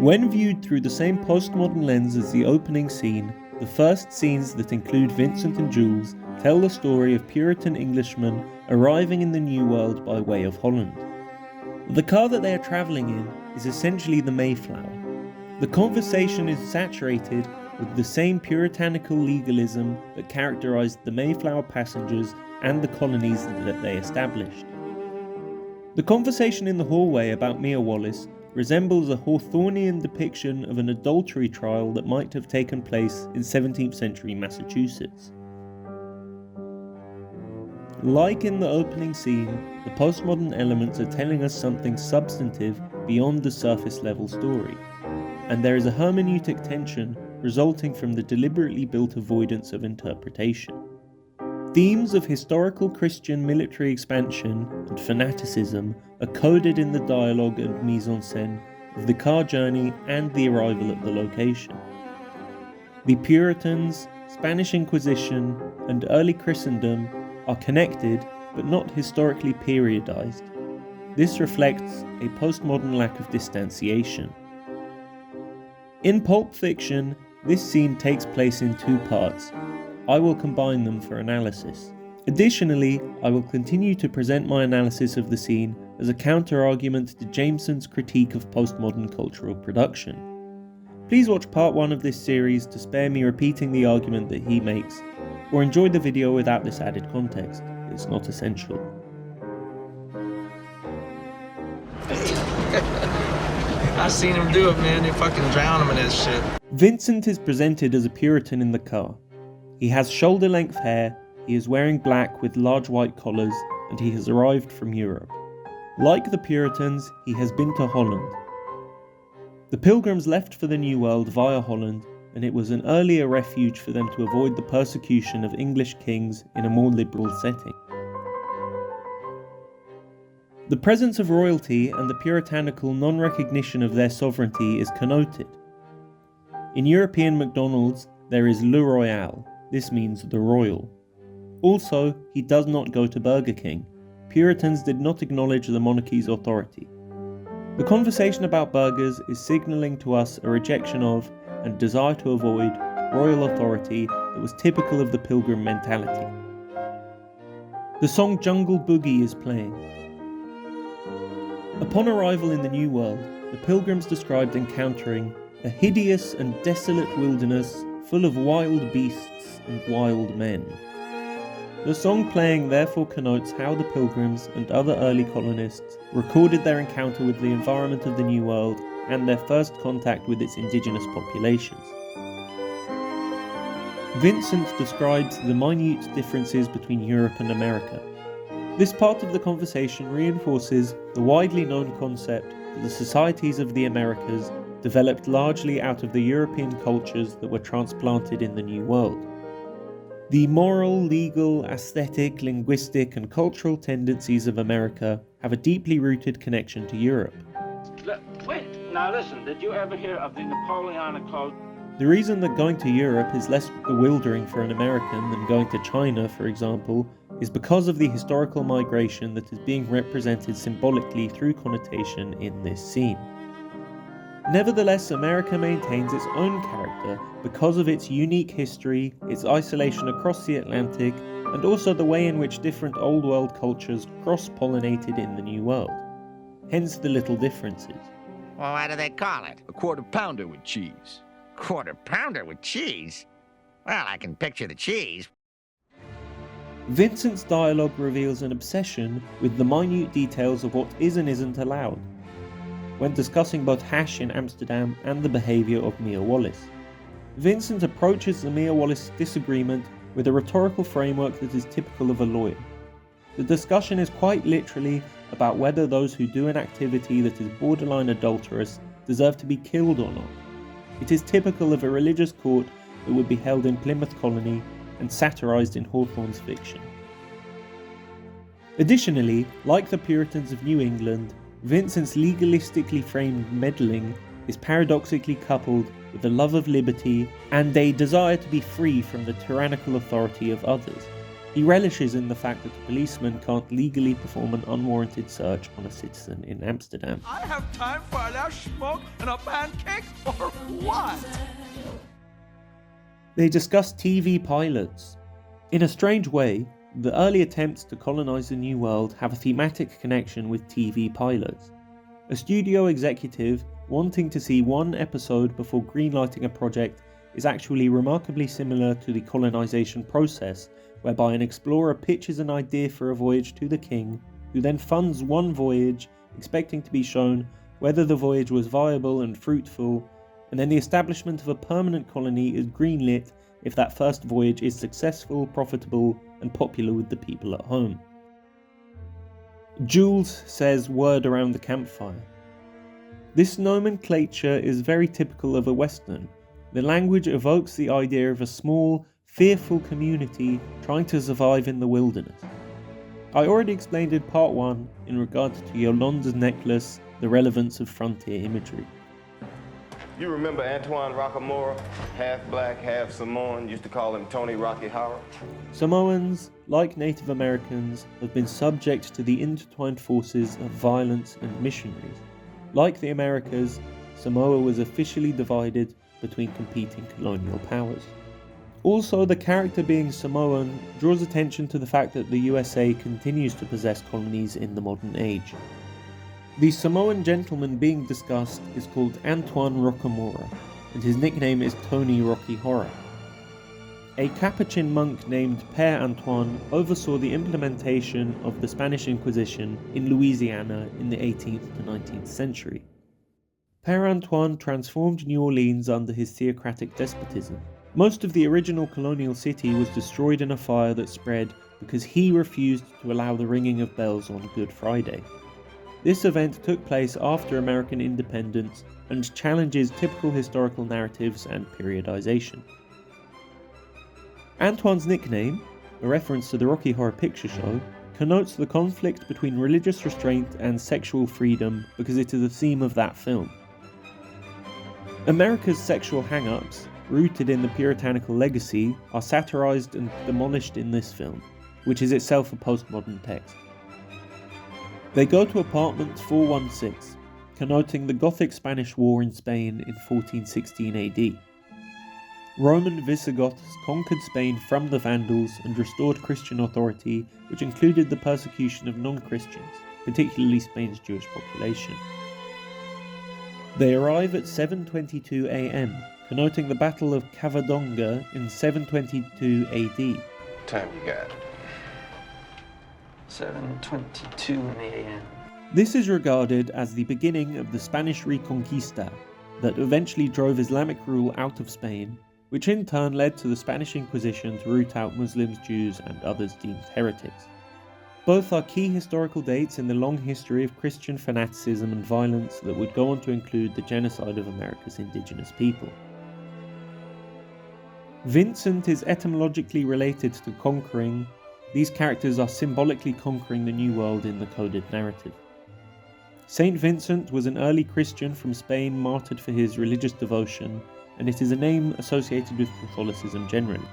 When viewed through the same postmodern lens as the opening scene, the first scenes that include Vincent and Jules tell the story of Puritan Englishmen arriving in the New World by way of Holland. The car that they are travelling in is essentially the Mayflower. The conversation is saturated with the same puritanical legalism that characterised the Mayflower passengers and the colonies that they established. The conversation in the hallway about Mia Wallace resembles a Hawthornean depiction of an adultery trial that might have taken place in 17th century Massachusetts. Like in the opening scene, the postmodern elements are telling us something substantive beyond the surface level story, and there is a hermeneutic tension resulting from the deliberately built avoidance of interpretation. Themes of historical Christian military expansion and fanaticism are coded in the dialogue and mise-en-scène of the car journey and the arrival at the location. The Puritans, Spanish Inquisition, and early Christendom are connected but not historically periodized. This reflects a postmodern lack of distanciation. In Pulp Fiction, this scene takes place in two parts. I will combine them for analysis. Additionally, I will continue to present my analysis of the scene as a counter-argument to Jameson's critique of postmodern cultural production. Please watch part 1 of this series to spare me repeating the argument that he makes, or enjoy the video without this added context. It's not essential. I seen him do it, man. They fucking drown him in this shit. Vincent is presented as a Puritan in the car. He has shoulder-length hair, he is wearing black with large white collars, and he has arrived from Europe. Like the Puritans, he has been to Holland. The Pilgrims left for the New World via Holland, and it was an earlier refuge for them to avoid the persecution of English kings in a more liberal setting. The presence of royalty and the puritanical non-recognition of their sovereignty is connoted. In European McDonald's, there is Le Royal. This means the royal. Also, he does not go to Burger King. Puritans did not acknowledge the monarchy's authority. The conversation about burgers is signalling to us a rejection of and desire to avoid royal authority that was typical of the Pilgrim mentality. The song Jungle Boogie is playing. Upon arrival in the New World, the Pilgrims described encountering a hideous and desolate wilderness full of wild beasts and wild men. The song playing therefore connotes how the Pilgrims and other early colonists recorded their encounter with the environment of the New World and their first contact with its indigenous populations. Vincent describes the minute differences between Europe and America. This part of the conversation reinforces the widely known concept that the societies of the Americas developed largely out of the European cultures that were transplanted in the New World. The moral, legal, aesthetic, linguistic, and cultural tendencies of America have a deeply rooted connection to Europe. Wait, now listen, did you ever hear of the Napoleonic Code? The reason that going to Europe is less bewildering for an American than going to China, for example, is because of the historical migration that is being represented symbolically through connotation in this scene. Nevertheless, America maintains its own character because of its unique history, its isolation across the Atlantic, and also the way in which different Old World cultures cross-pollinated in the New World. Hence the little differences. Well, what do they call it? A quarter pounder with cheese. Quarter pounder with cheese? Well, I can picture the cheese. Vincent's dialogue reveals an obsession with the minute details of what is and isn't allowed, when discussing both hash in Amsterdam and the behaviour of Mia Wallace. Vincent approaches the Mia Wallace disagreement with a rhetorical framework that is typical of a lawyer. The discussion is quite literally about whether those who do an activity that is borderline adulterous deserve to be killed or not. It is typical of a religious court that would be held in Plymouth Colony and satirised in Hawthorne's fiction. Additionally, like the Puritans of New England, Vincent's legalistically framed meddling is paradoxically coupled with a love of liberty and a desire to be free from the tyrannical authority of others. He relishes in the fact that a policeman can't legally perform an unwarranted search on a citizen in Amsterdam. I have time for a little smoke and a pancake, or what? They discuss TV pilots. In a strange way, the early attempts to colonize the New World have a thematic connection with TV pilots. A studio executive wanting to see one episode before greenlighting a project is actually remarkably similar to the colonization process, whereby an explorer pitches an idea for a voyage to the king, who then funds one voyage, expecting to be shown whether the voyage was viable and fruitful, and then the establishment of a permanent colony is greenlit if that first voyage is successful, profitable, and popular with the people at home. Jules says word around the campfire. This nomenclature is very typical of a Western. The language evokes the idea of a small, fearful community trying to survive in the wilderness. I already explained in part 1 in regard to Yolanda's necklace the relevance of frontier imagery. You remember Antoine Rockamora, half black, half Samoan, used to call him Tony Rocky Horror? Samoans, like Native Americans, have been subject to the intertwined forces of violence and missionaries. Like the Americas, Samoa was officially divided between competing colonial powers. Also, the character being Samoan draws attention to the fact that the USA continues to possess colonies in the modern age. The Samoan gentleman being discussed is called Antoine Rockamora, and his nickname is Tony Rocky Horror. A Capuchin monk named Père Antoine oversaw the implementation of the Spanish Inquisition in Louisiana in the 18th to 19th century. Père Antoine transformed New Orleans under his theocratic despotism. Most of the original colonial city was destroyed in a fire that spread because he refused to allow the ringing of bells on Good Friday. This event took place after American independence and challenges typical historical narratives and periodization. Antoine's nickname, a reference to the Rocky Horror Picture Show, connotes the conflict between religious restraint and sexual freedom because it is a theme of that film. America's sexual hang-ups, rooted in the puritanical legacy, are satirized and demolished in this film, which is itself a postmodern text. They go to apartment 416, connoting the Gothic Spanish War in Spain in 1416 AD. Roman Visigoths conquered Spain from the Vandals and restored Christian authority, which included the persecution of non-Christians, particularly Spain's Jewish population. They arrive at 7:22 AM, connoting the Battle of Cavadonga in 722 AD. Time you got. 7:22 in the AM. This is regarded as the beginning of the Spanish Reconquista that eventually drove Islamic rule out of Spain, which in turn led to the Spanish Inquisition to root out Muslims, Jews, and others deemed heretics. Both are key historical dates in the long history of Christian fanaticism and violence that would go on to include the genocide of America's indigenous people. Vincent is etymologically related to conquering. These characters are symbolically conquering the New World in the coded narrative. Saint Vincent was an early Christian from Spain martyred for his religious devotion, and it is a name associated with Catholicism generally.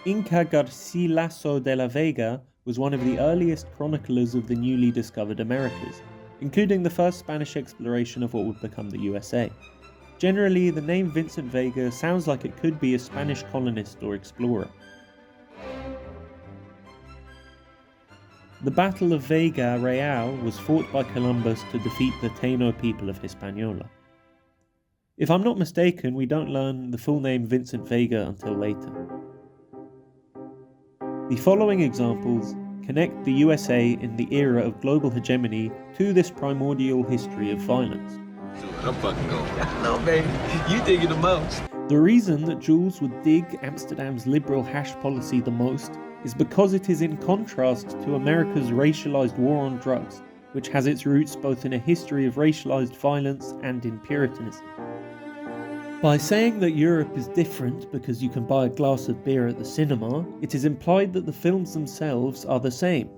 Inca Garcilaso de la Vega was one of the earliest chroniclers of the newly discovered Americas, including the first Spanish exploration of what would become the USA. Generally, the name Vincent Vega sounds like it could be a Spanish colonist or explorer. The Battle of Vega Real was fought by Columbus to defeat the Taino people of Hispaniola. If I'm not mistaken, we don't learn the full name Vincent Vega until later. The following examples connect the USA in the era of global hegemony to this primordial history of violence. I'm fucking going. No, baby, you dig it the most. The reason that Jules would dig Amsterdam's liberal hash policy the most is because it is in contrast to America's racialized war on drugs, which has its roots both in a history of racialized violence and in Puritanism. By saying that Europe is different because you can buy a glass of beer at the cinema, it is implied that the films themselves are the same.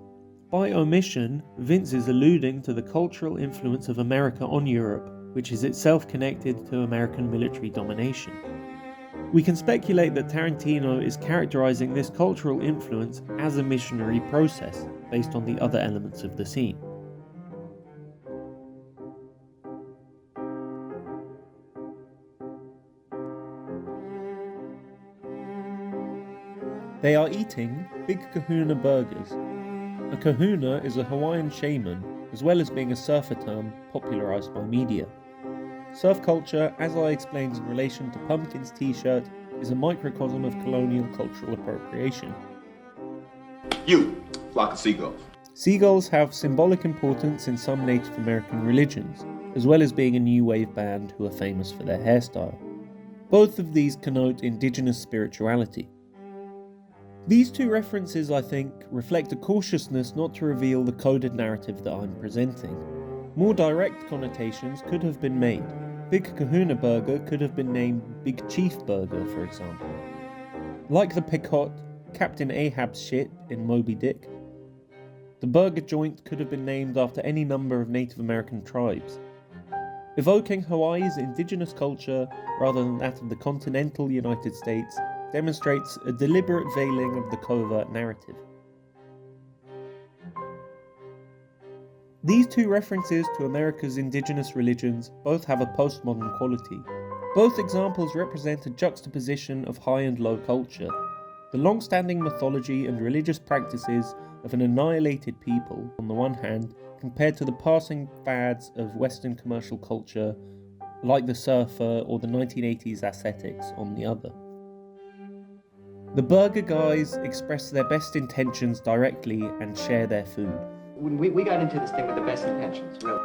By omission, Vince is alluding to the cultural influence of America on Europe, which is itself connected to American military domination. We can speculate that Tarantino is characterizing this cultural influence as a missionary process based on the other elements of the scene. They are eating Big Kahuna burgers. A kahuna is a Hawaiian shaman, as well as being a surfer term popularized by media. Surf culture, as I explained in relation to Pumpkin's t-shirt, is a microcosm of colonial cultural appropriation. You, flock of seagulls. Seagulls have symbolic importance in some Native American religions, as well as being a new wave band who are famous for their hairstyle. Both of these connote indigenous spirituality. These two references, I think, reflect a cautiousness not to reveal the coded narrative that I'm presenting. More direct connotations could have been made. Big Kahuna Burger could have been named Big Chief Burger, for example. Like the Pequot, Captain Ahab's shit in Moby Dick, the burger joint could have been named after any number of Native American tribes. Evoking Hawaii's indigenous culture rather than that of the continental United States demonstrates a deliberate veiling of the covert narrative. These two references to America's indigenous religions both have a postmodern quality. Both examples represent a juxtaposition of high and low culture, the long-standing mythology and religious practices of an annihilated people on the one hand, compared to the passing fads of Western commercial culture like the surfer or the 1980s ascetics on the other. The burger guys express their best intentions directly and share their food. We got into this thing with the best intentions, really.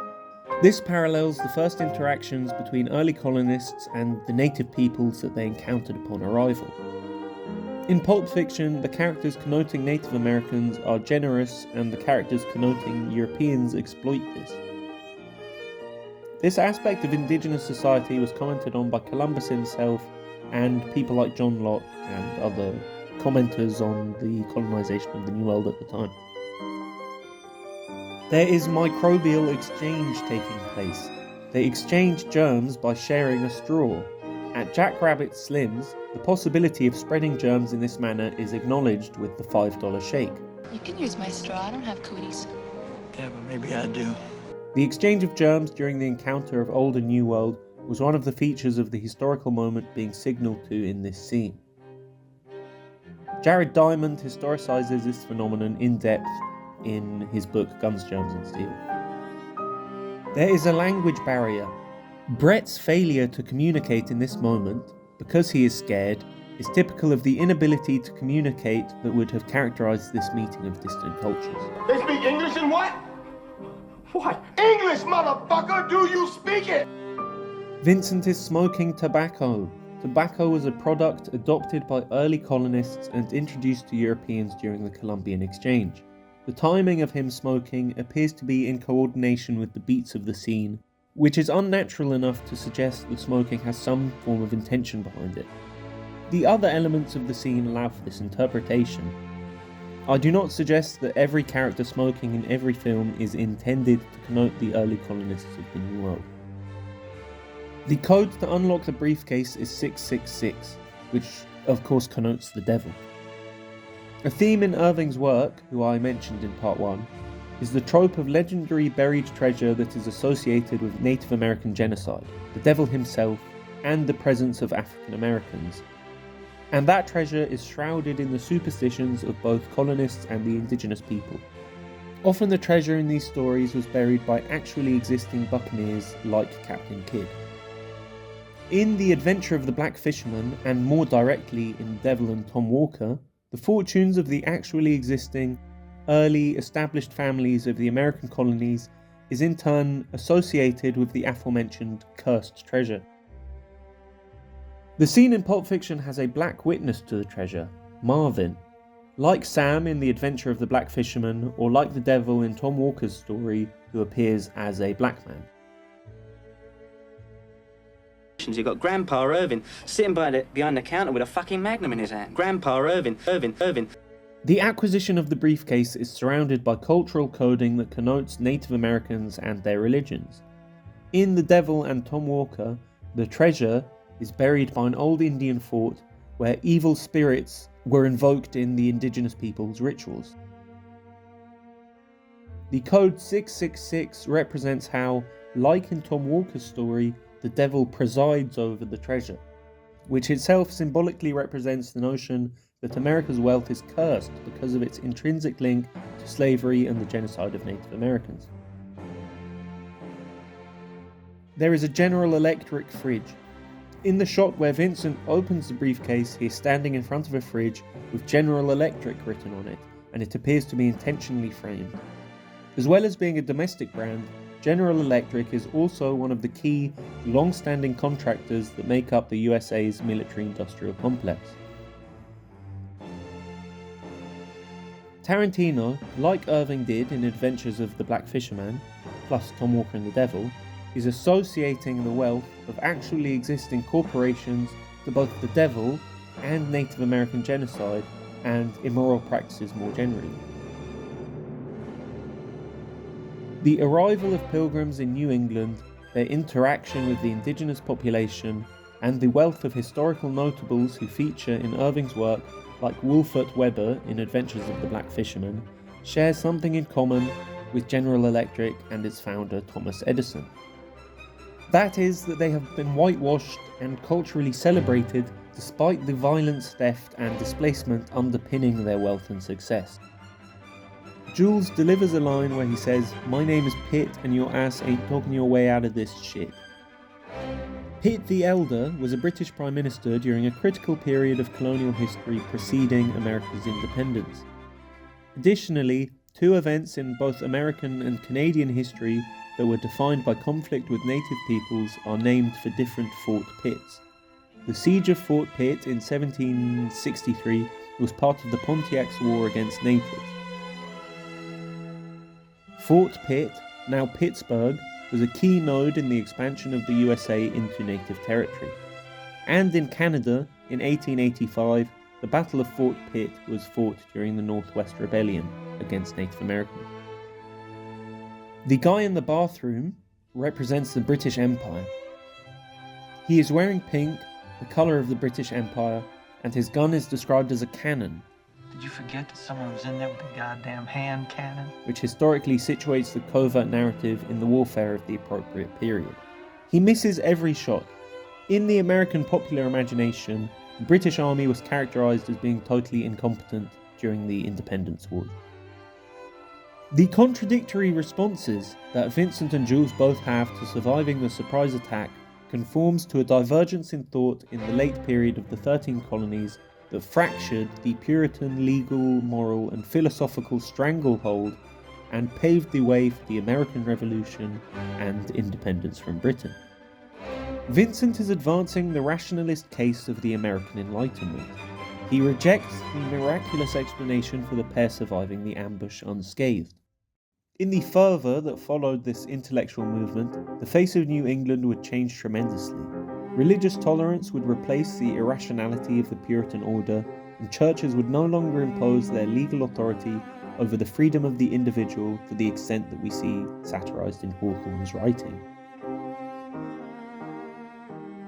This parallels the first interactions between early colonists and the native peoples that they encountered upon arrival. In Pulp Fiction, the characters connoting Native Americans are generous and the characters connoting Europeans exploit this. This aspect of indigenous society was commented on by Columbus himself and people like John Locke and other commenters on the colonization of the New World at the time. There is microbial exchange taking place. They exchange germs by sharing a straw. At Jackrabbit Slim's, the possibility of spreading germs in this manner is acknowledged with the $5 shake. You can use my straw, I don't have cooties. Yeah, but maybe I do. The exchange of germs during the encounter of Old and New World was one of the features of the historical moment being signalled to in this scene. Jared Diamond historicises this phenomenon in depth in his book Guns, Germs and Steel. There is a language barrier. Brett's failure to communicate in this moment, because he is scared, is typical of the inability to communicate that would have characterised this meeting of distant cultures. They speak English and what? What? English, motherfucker! Do you speak it? Vincent is smoking tobacco. Tobacco was a product adopted by early colonists and introduced to Europeans during the Columbian exchange. The timing of him smoking appears to be in coordination with the beats of the scene, which is unnatural enough to suggest that smoking has some form of intention behind it. The other elements of the scene allow for this interpretation. I do not suggest that every character smoking in every film is intended to connote the early colonists of the New World. The code to unlock the briefcase is 666, which of course connotes the devil. A theme in Irving's work, who I mentioned in part 1, is the trope of legendary buried treasure that is associated with Native American genocide, the devil himself, and the presence of African Americans. And that treasure is shrouded in the superstitions of both colonists and the indigenous people. Often the treasure in these stories was buried by actually existing buccaneers like Captain Kidd. In The Adventure of the Black Fisherman, and more directly in Devil and Tom Walker, the fortunes of the actually existing, early established families of the American colonies is in turn associated with the aforementioned cursed treasure. The scene in Pulp Fiction has a black witness to the treasure, Marvin. Like Sam in The Adventure of the Black Fisherman, or like the devil in Tom Walker's story, who appears as a black man. You've got Grandpa Irvin sitting behind the counter with a fucking Magnum in his hand. Grandpa Irvin. The acquisition of the briefcase is surrounded by cultural coding that connotes Native Americans and their religions. In The Devil and Tom Walker, the treasure is buried by an old Indian fort where evil spirits were invoked in the indigenous people's rituals. The code 666 represents how, like in Tom Walker's story, the devil presides over the treasure, which itself symbolically represents the notion that America's wealth is cursed because of its intrinsic link to slavery and the genocide of Native Americans. There is a General Electric fridge. In the shot where Vincent opens the briefcase, he is standing in front of a fridge with General Electric written on it, and it appears to be intentionally framed. As well as being a domestic brand, General Electric is also one of the key, long-standing contractors that make up the USA's military-industrial complex. Tarantino, like Irving did in Adventures of the Black Fisherman, plus Tom Walker and the Devil, is associating the wealth of actually existing corporations to both the devil and Native American genocide and immoral practices more generally. The arrival of pilgrims in New England, their interaction with the indigenous population, and the wealth of historical notables who feature in Irving's work, like Wolfert Webber in Adventures of the Black Fisherman, share something in common with General Electric and its founder Thomas Edison. That is that they have been whitewashed and culturally celebrated despite the violence, theft and displacement underpinning their wealth and success. Jules delivers a line where he says, "My name is Pitt and your ass ain't talking your way out of this shit." Pitt the Elder was a British Prime Minister during a critical period of colonial history preceding America's independence. Additionally, two events in both American and Canadian history that were defined by conflict with native peoples are named for different Fort Pitts. The Siege of Fort Pitt in 1763 was part of the Pontiac's war against natives. Fort Pitt, now Pittsburgh, was a key node in the expansion of the USA into native territory. And in Canada, in 1885, the Battle of Fort Pitt was fought during the Northwest Rebellion against Native Americans. The guy in the bathroom represents the British Empire. He is wearing pink, the colour of the British Empire, and his gun is described as a cannon. Did you forget that someone was in there with a goddamn hand cannon? Which historically situates the covert narrative in the warfare of the appropriate period. He misses every shot. In the American popular imagination, the British Army was characterised as being totally incompetent during the Independence Wars. The contradictory responses that Vincent and Jules both have to surviving the surprise attack conforms to a divergence in thought in the late period of the 13 colonies that fractured the Puritan legal, moral and philosophical stranglehold and paved the way for the American Revolution and independence from Britain. Vincent is advancing the rationalist case of the American Enlightenment. He rejects the miraculous explanation for the pair surviving the ambush unscathed. In the fervor that followed this intellectual movement, the face of New England would change tremendously. Religious tolerance would replace the irrationality of the Puritan order, and churches would no longer impose their legal authority over the freedom of the individual to the extent that we see satirized in Hawthorne's writing.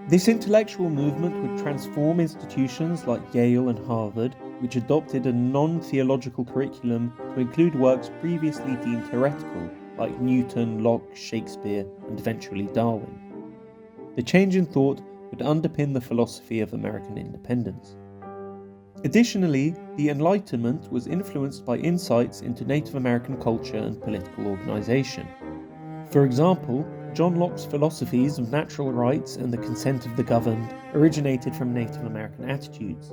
This intellectual movement would transform institutions like Yale and Harvard, which adopted a non-theological curriculum to include works previously deemed heretical, like Newton, Locke, Shakespeare, and eventually Darwin. The change in thought would underpin the philosophy of American independence. Additionally, the Enlightenment was influenced by insights into Native American culture and political organization. For example, John Locke's philosophies of natural rights and the consent of the governed originated from Native American attitudes.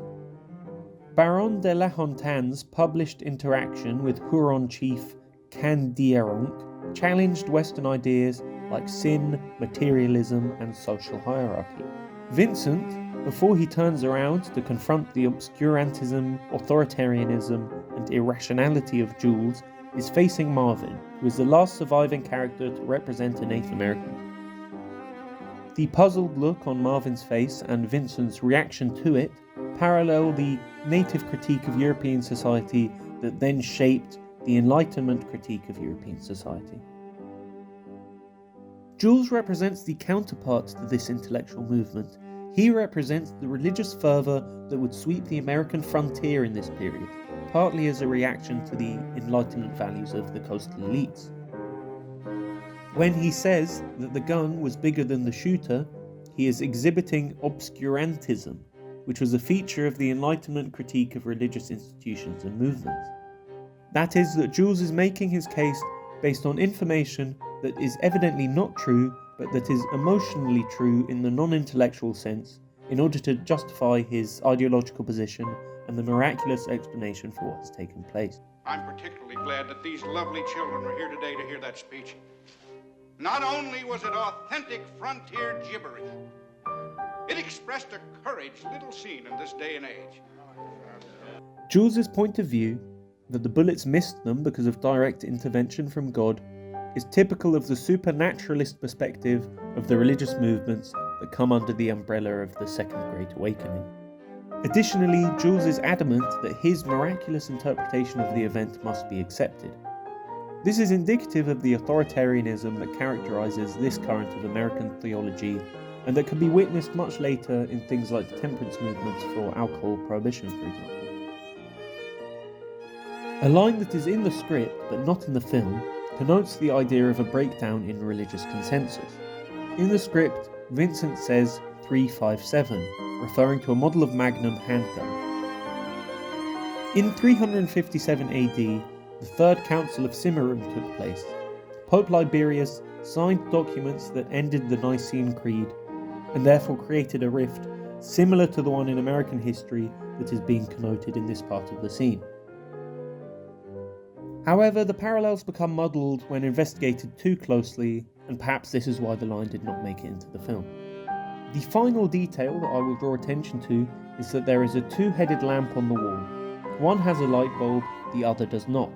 Baron de La Hontane's published interaction with Huron chief Candiaronk challenged Western ideas like sin, materialism, and social hierarchy. Vincent, before he turns around to confront the obscurantism, authoritarianism, and irrationality of Jules, is facing Marvin, who is the last surviving character to represent a Native American. The puzzled look on Marvin's face and Vincent's reaction to it parallel the native critique of European society that then shaped the Enlightenment critique of European society. Jules represents the counterpart to this intellectual movement. He represents the religious fervor that would sweep the American frontier in this period, partly as a reaction to the Enlightenment values of the coastal elites. When he says that the gun was bigger than the shooter, he is exhibiting obscurantism, which was a feature of the Enlightenment critique of religious institutions and movements. That is, that Jules is making his case based on information that is evidently not true, but that is emotionally true in the non-intellectual sense, in order to justify his ideological position and the miraculous explanation for what has taken place. I'm particularly glad that these lovely children are here today to hear that speech. Not only was it authentic frontier gibberish, it expressed a courage little seen in this day and age. Jules's point of view, that the bullets missed them because of direct intervention from God, is typical of the supernaturalist perspective of the religious movements that come under the umbrella of the Second Great Awakening. Additionally, Jules is adamant that his miraculous interpretation of the event must be accepted. This is indicative of the authoritarianism that characterizes this current of American theology, and that can be witnessed much later in things like the temperance movements for alcohol prohibition, for example. A line that is in the script, but not in the film, connotes the idea of a breakdown in religious consensus. In the script, Vincent says 357, referring to a model of Magnum handgun. In 357 AD, the Third Council of Cimmerium took place. Pope Liberius signed documents that ended the Nicene Creed, and therefore created a rift similar to the one in American history that is being connoted in this part of the scene. However, the parallels become muddled when investigated too closely, and perhaps this is why the line did not make it into the film. The final detail that I will draw attention to is that there is a two-headed lamp on the wall. One has a light bulb, the other does not.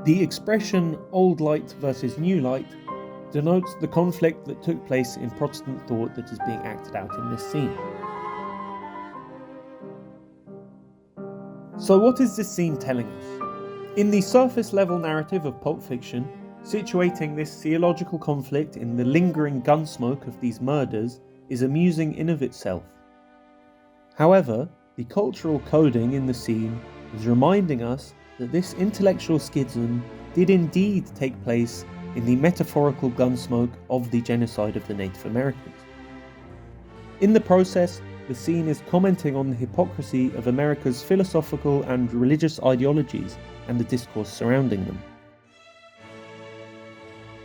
The expression old light versus new light denotes the conflict that took place in Protestant thought that is being acted out in this scene. So what is this scene telling us? In the surface level narrative of Pulp Fiction, situating this theological conflict in the lingering gunsmoke of these murders is amusing in of itself. However, the cultural coding in the scene is reminding us that this intellectual schism did indeed take place in the metaphorical gunsmoke of the genocide of the Native Americans. In the process, the scene is commenting on the hypocrisy of America's philosophical and religious ideologies and the discourse surrounding them.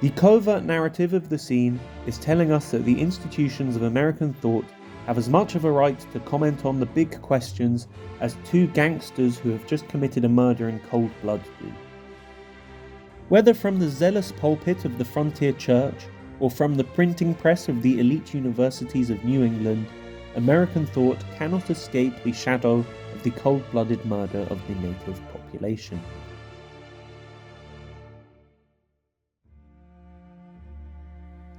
The covert narrative of the scene is telling us that the institutions of American thought have as much of a right to comment on the big questions as two gangsters who have just committed a murder in cold blood do. Whether from the zealous pulpit of the frontier church or from the printing press of the elite universities of New England, American thought cannot escape the shadow of the cold-blooded murder of the native population.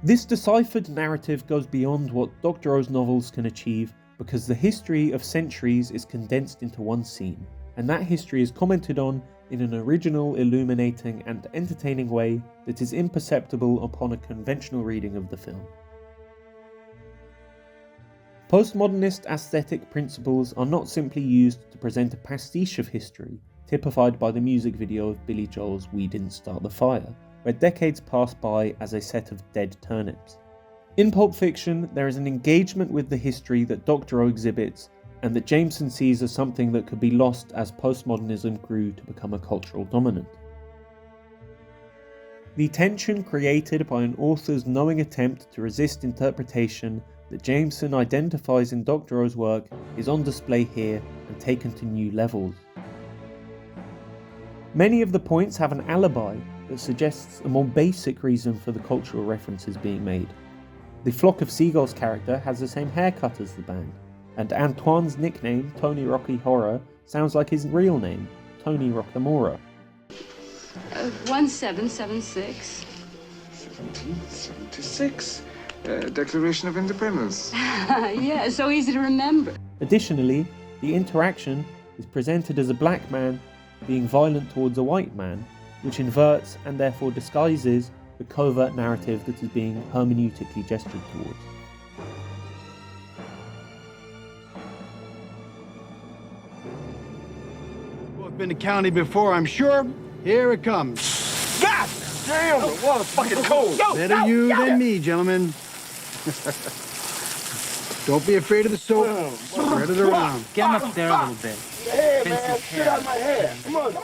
This deciphered narrative goes beyond what Dr. O's novels can achieve because the history of centuries is condensed into one scene, and that history is commented on in an original, illuminating, and entertaining way that is imperceptible upon a conventional reading of the film. Postmodernist aesthetic principles are not simply used to present a pastiche of history, typified by the music video of Billy Joel's We Didn't Start the Fire, where decades pass by as a set of dead turnips. In Pulp Fiction, there is an engagement with the history that Dr. O exhibits, and that Jameson sees as something that could be lost as postmodernism grew to become a cultural dominant. The tension created by an author's knowing attempt to resist interpretation that Jameson identifies in Dr. O's work is on display here and taken to new levels. Many of the points have an alibi that suggests a more basic reason for the cultural references being made. The Flock of Seagulls character has the same haircut as the band, and Antoine's nickname, Tony Rocky Horror, sounds like his real name, Tony Rockamora. 1776. 1776. Declaration of Independence. Yeah, so easy to remember. Additionally, the interaction is presented as a black man being violent towards a white man, which inverts and therefore disguises the covert narrative that is being hermeneutically gestured towards. been to county before, I'm sure. Here it comes. God damn, the water's fucking cold. Better you than me, gentlemen. Don't be afraid of the soap. Spread it around. Get him up there a little bit. Hey, man, get out of my head. Come on, do